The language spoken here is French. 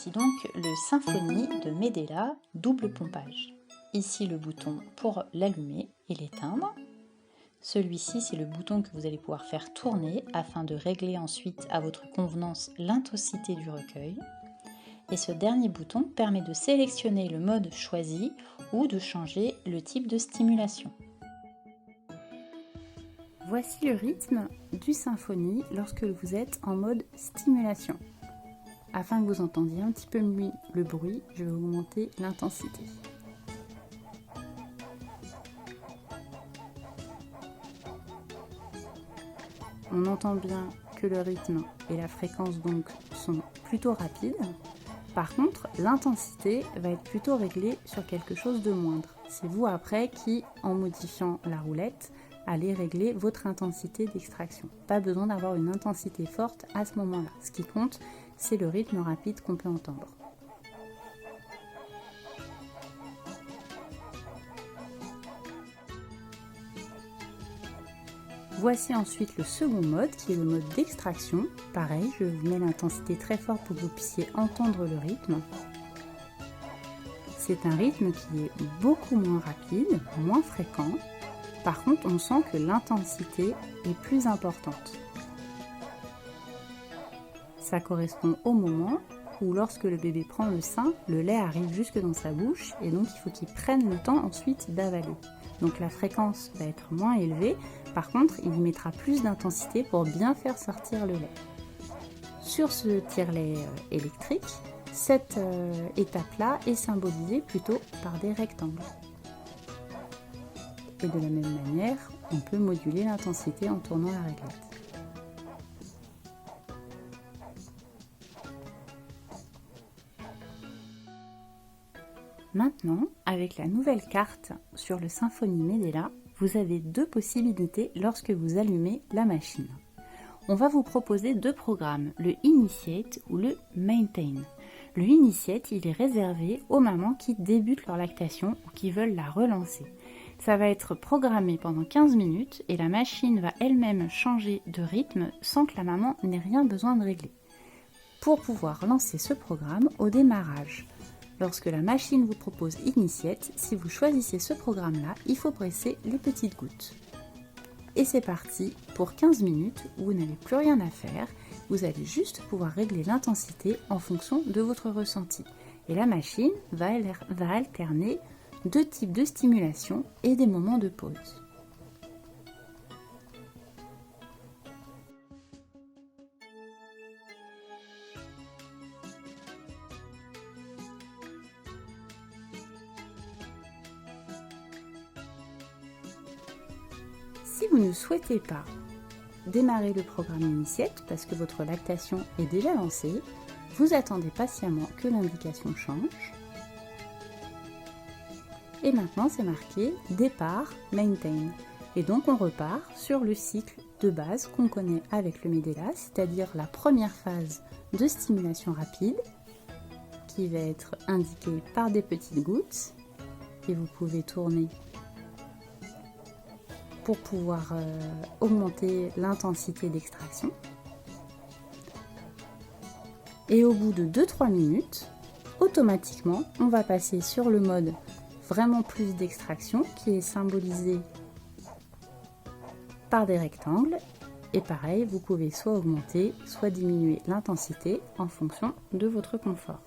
Voici donc le Symfony de Medela double pompage. Ici le bouton pour l'allumer et l'éteindre. Celui-ci, c'est le bouton que vous allez pouvoir faire tourner afin de régler ensuite à votre convenance l'intensité du recueil. Et ce dernier bouton permet de sélectionner le mode choisi ou de changer le type de stimulation. Voici le rythme du Symfony lorsque vous êtes en mode stimulation. Afin que vous entendiez un petit peu mieux le bruit, je vais augmenter l'intensité. On entend bien que le rythme et la fréquence donc sont plutôt rapides. Par contre, l'intensité va être plutôt réglée sur quelque chose de moindre. C'est vous après qui, en modifiant la roulette, allez régler votre intensité d'extraction. Pas besoin d'avoir une intensité forte à ce moment-là. Ce qui compte, c'est le rythme rapide qu'on peut entendre. Voici ensuite le second mode qui est le mode d'extraction. Pareil, je vous mets l'intensité très forte pour que vous puissiez entendre le rythme. C'est un rythme qui est beaucoup moins rapide, moins fréquent. Par contre, on sent que l'intensité est plus importante. Ça correspond au moment où lorsque le bébé prend le sein, le lait arrive jusque dans sa bouche et donc il faut qu'il prenne le temps ensuite d'avaler. Donc la fréquence va être moins élevée, par contre il y mettra plus d'intensité pour bien faire sortir le lait. Sur ce tire-lait électrique, cette étape-là est symbolisée plutôt par des rectangles. Et de la même manière, on peut moduler l'intensité en tournant la réglette. Maintenant, avec la nouvelle carte sur le Symfony Medela, vous avez deux possibilités lorsque vous allumez la machine. On va vous proposer deux programmes, le Initiate ou le Maintain. Le Initiate, il est réservé aux mamans qui débutent leur lactation ou qui veulent la relancer. Ça va être programmé pendant 15 minutes et la machine va elle-même changer de rythme sans que la maman n'ait rien besoin de régler. Pour pouvoir lancer ce programme au démarrage, lorsque la machine vous propose Initiate, si vous choisissez ce programme-là, il faut presser les petites gouttes. Et c'est parti pour 15 minutes où vous n'avez plus rien à faire. Vous allez juste pouvoir régler l'intensité en fonction de votre ressenti. Et la machine va alterner deux types de stimulation et des moments de pause. Si vous ne souhaitez pas démarrer le programme Initiate parce que votre lactation est déjà lancée, vous attendez patiemment que l'indication change. Et maintenant c'est marqué Départ Maintain. Et donc on repart sur le cycle de base qu'on connaît avec le Medela, c'est-à-dire la première phase de stimulation rapide qui va être indiquée par des petites gouttes et vous pouvez tourner pour pouvoir augmenter l'intensité d'extraction. Et au bout de 2-3 minutes, automatiquement, on va passer sur le mode vraiment plus d'extraction qui est symbolisé par des rectangles. Et pareil, vous pouvez soit augmenter, soit diminuer l'intensité en fonction de votre confort.